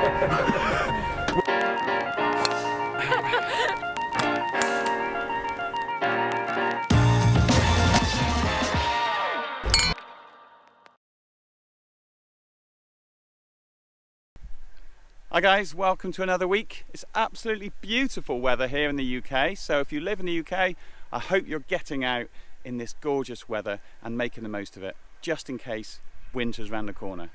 Hi guys, welcome to another week. It's absolutely beautiful weather here in the UK, so if you live in the UK, I hope you're getting out in this gorgeous weather and making the most of it, just in case winter's around the corner.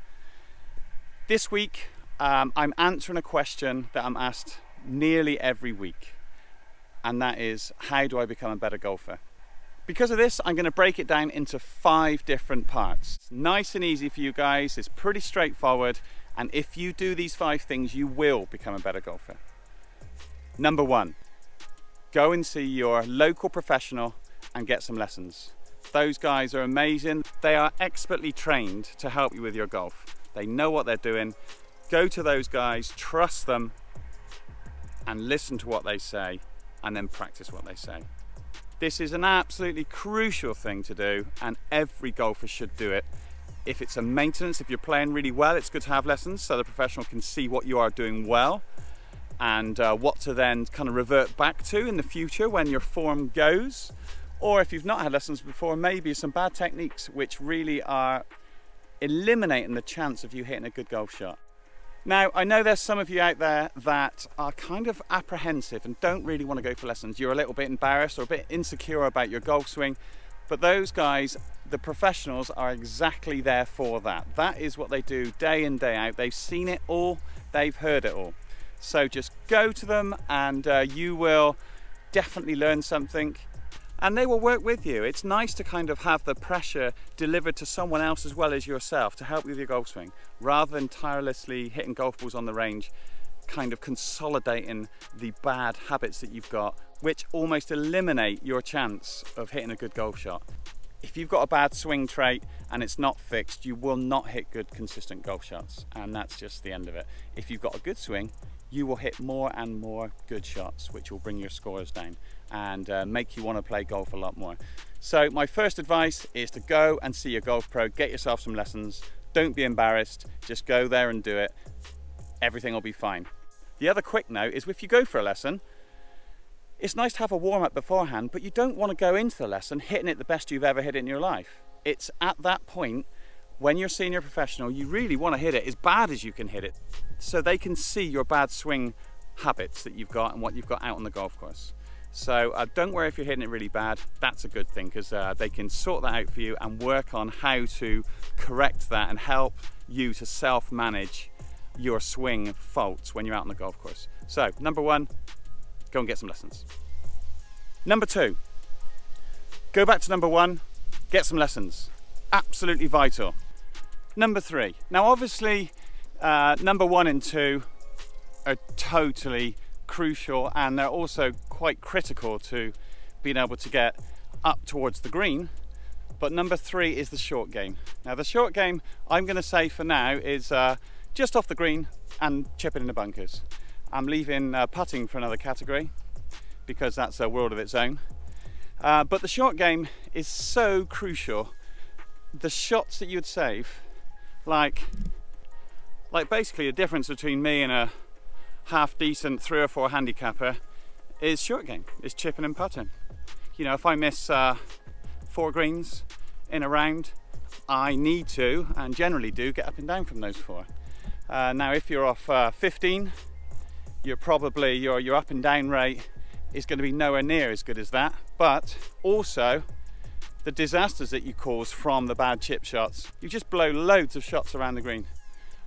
This week, I'm answering a question that I'm asked nearly every week, and that is, how do I become a better golfer? Because of this, I'm going to break it down into 5 different parts. It's nice and easy for you guys, it's pretty straightforward. And if you do these 5 things, you will become a better golfer. Number 1, go and see your local professional and get some lessons. Those guys are amazing. They are expertly trained to help you with your golf. They know what they're doing. Go to those guys, trust them, and listen to what they say, and then practice what they say. This is an absolutely crucial thing to do, and every golfer should do it. If it's a maintenance, if you're playing really well, it's good to have lessons so the professional can see what you are doing well and what to then kind of revert back to in the future when your form goes. Or if you've not had lessons before, maybe some bad techniques which really are eliminating the chance of you hitting a good golf shot. Now, I know there's some of you out there that are kind of apprehensive and don't really want to go for lessons. You're a little bit embarrassed or a bit insecure about your golf swing, but those guys, the professionals, are exactly there for that. That is what they do day in, day out. They've seen it all, they've heard it all. So just go to them and you will definitely learn something, and they will work with you. It's nice to kind of have the pressure delivered to someone else as well as yourself to help you with your golf swing, rather than tirelessly hitting golf balls on the range, kind of consolidating the bad habits that you've got, which almost eliminate your chance of hitting a good golf shot. If you've got a bad swing trait and it's not fixed, you will not hit good, consistent golf shots, and that's just the end of it. If you've got a good swing, you will hit more and more good shots, which will bring your scores down and make you want to play golf a lot more. So my first advice is to go and see your golf pro, get yourself some lessons. Don't be embarrassed, just go there and do it. Everything will be fine. The other quick note is, if you go for a lesson, it's nice to have a warm-up beforehand, but you don't want to go into the lesson hitting it the best you've ever hit it in your life. It's at that point, when you're seeing your professional, you really want to hit it as bad as you can hit it, so they can see your bad swing habits that you've got and what you've got out on the golf course. So don't worry if you're hitting it really bad. That's a good thing, because they can sort that out for you and work on how to correct that and help you to self-manage your swing faults when you're out on the golf course. So number 1, go and get some lessons. Number 2, go back to number 1, get some lessons. Absolutely vital. Number 3, now obviously number 1 and 2 are totally crucial, and they're also quite critical to being able to get up towards the green, but number 3 is the short game. Now the short game, I'm going to say for now, is just off the green and chipping in the bunkers. I'm leaving putting for another category because that's a world of its own. But the short game is so crucial. The shots that you would save, like basically the difference between me and a half decent 3 or 4 handicapper is short game, is chipping and putting. You know, if I miss 4 greens in a round, I need to, and generally do, get up and down from those 4. Now if you're off 15, you're probably, your up and down rate is going to be nowhere near as good as that, but also the disasters that you cause from the bad chip shots, you just blow loads of shots around the green.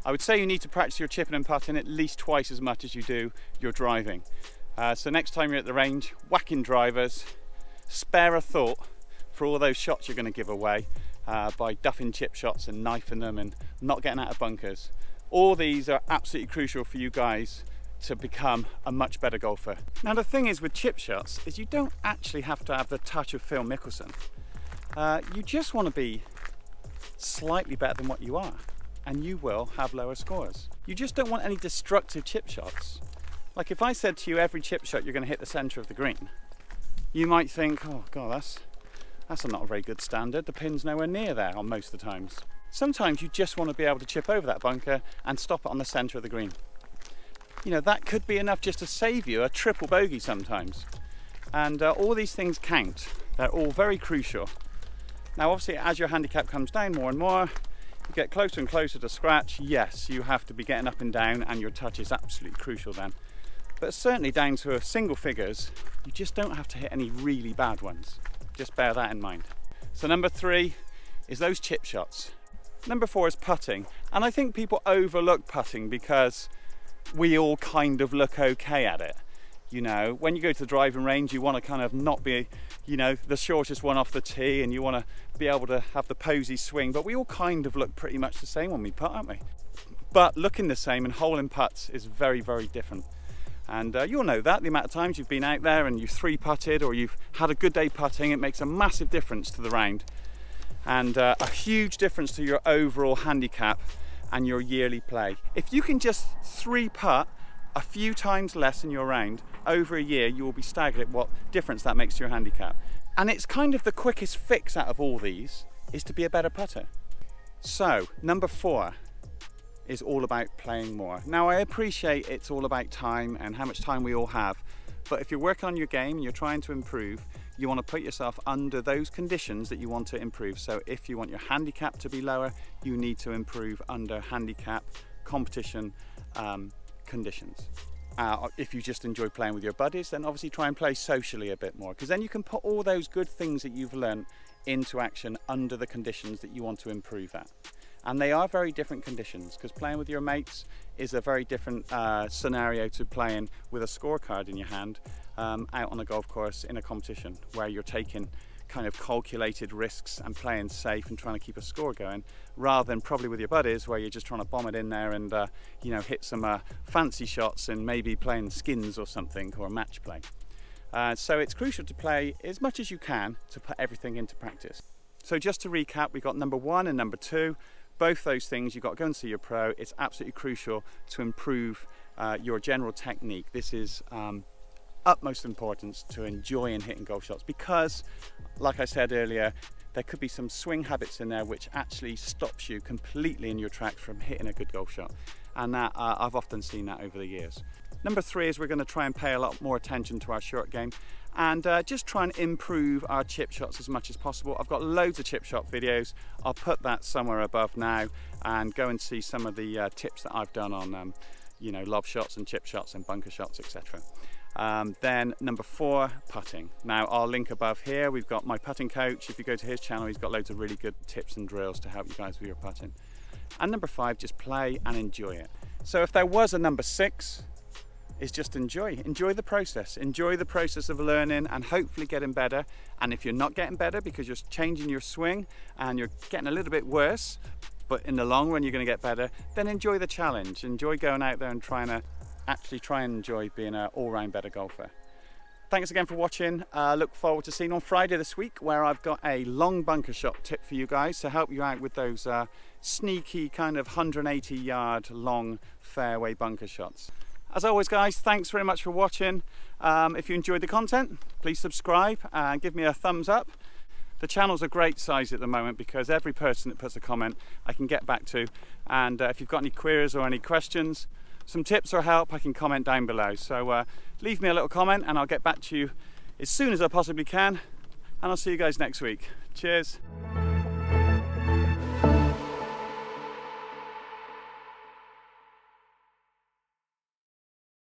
I would say you need to practice your chipping and putting at least twice as much as you do your driving. So next time you're at the range, whacking drivers, spare a thought for all those shots you're going to give away by duffing chip shots and knifing them and not getting out of bunkers. All these are absolutely crucial for you guys to become a much better golfer. Now the thing is with chip shots is you don't actually have to have the touch of Phil Mickelson. You just want to be slightly better than what you are, and you will have lower scores. You just don't want any destructive chip shots. Like if I said to you every chip shot you're going to hit the centre of the green, you might think, oh god, that's not a very good standard. The pin's nowhere near there on most of the times. Sometimes you just want to be able to chip over that bunker and stop it on the centre of the green. you know, that could be enough just to save you a triple bogey sometimes. And all these things count. They're all very crucial. Now obviously as your handicap comes down more and more, you get closer and closer to scratch. Yes, you have to be getting up and down, and your touch is absolutely crucial then. But certainly down to single figures, you just don't have to hit any really bad ones. Just bear that in mind. So number 3 is those chip shots. Number 4 is putting. And I think people overlook putting because we all kind of look okay at it. You know, when you go to the driving range, you want to kind of not be, you know, the shortest one off the tee, and you want to be able to have the posy swing, but we all kind of look pretty much the same when we putt, aren't we? But looking the same and holing putts is very, very different. And you'll know that the amount of times you've been out there and you've 3-putted, or you've had a good day putting, it makes a massive difference to the round, and a huge difference to your overall handicap and your yearly play. If you can just 3-putt a few times less in your round over a year, you will be staggered at what difference that makes to your handicap. And it's kind of the quickest fix out of all these is to be a better putter. So number 4 is all about playing more. Now I appreciate it's all about time and how much time we all have, but if you're working on your game and you're trying to improve, you want to put yourself under those conditions that you want to improve. So if you want your handicap to be lower, you need to improve under handicap competition conditions. If you just enjoy playing with your buddies, then obviously try and play socially a bit more, because then you can put all those good things that you've learned into action under the conditions that you want to improve at. And they are very different conditions, because playing with your mates is a very different scenario to playing with a scorecard in your hand out on a golf course in a competition where you're taking kind of calculated risks and playing safe and trying to keep a score going, rather than probably with your buddies where you're just trying to bomb it in there and you know, hit some fancy shots and maybe playing skins or something, or match play. So it's crucial to play as much as you can to put everything into practice. So just to recap, we've got number 1 and number 2. Both those things, you've got to go and see your pro. It's absolutely crucial to improve your general technique. This is utmost importance to enjoying hitting golf shots, because like I said earlier, there could be some swing habits in there which actually stops you completely in your tracks from hitting a good golf shot, and that I've often seen that over the years. Number 3 is we're going to try and pay a lot more attention to our short game and just try and improve our chip shots as much as possible. I've got loads of chip shot videos. I'll put that somewhere above now, and go and see some of the tips that I've done on you know, lob shots and chip shots and bunker shots, etc. Then number 4, putting. Now I'll link above here. We've got my putting coach. If you go to his channel, he's got loads of really good tips and drills to help you guys with your putting. And number 5, just play and enjoy it. So if there was a number 6, is just enjoy the process. Enjoy the process of learning and hopefully getting better. And if you're not getting better because you're changing your swing and you're getting a little bit worse, but in the long run you're going to get better, then enjoy the challenge. Enjoy going out there and try and enjoy being an all-round better golfer. Thanks again for watching. Look forward to seeing you on Friday this week, where I've got a long bunker shot tip for you guys to help you out with those sneaky kind of 180-yard long fairway bunker shots. As always guys, thanks very much for watching. If you enjoyed the content, please subscribe and give me a thumbs up. The channel's a great size at the moment because every person that puts a comment I can get back to, and if you've got any queries or any questions, some tips or help, I can comment down below. So leave me a little comment and I'll get back to you as soon as I possibly can, and I'll see you guys next week. Cheers.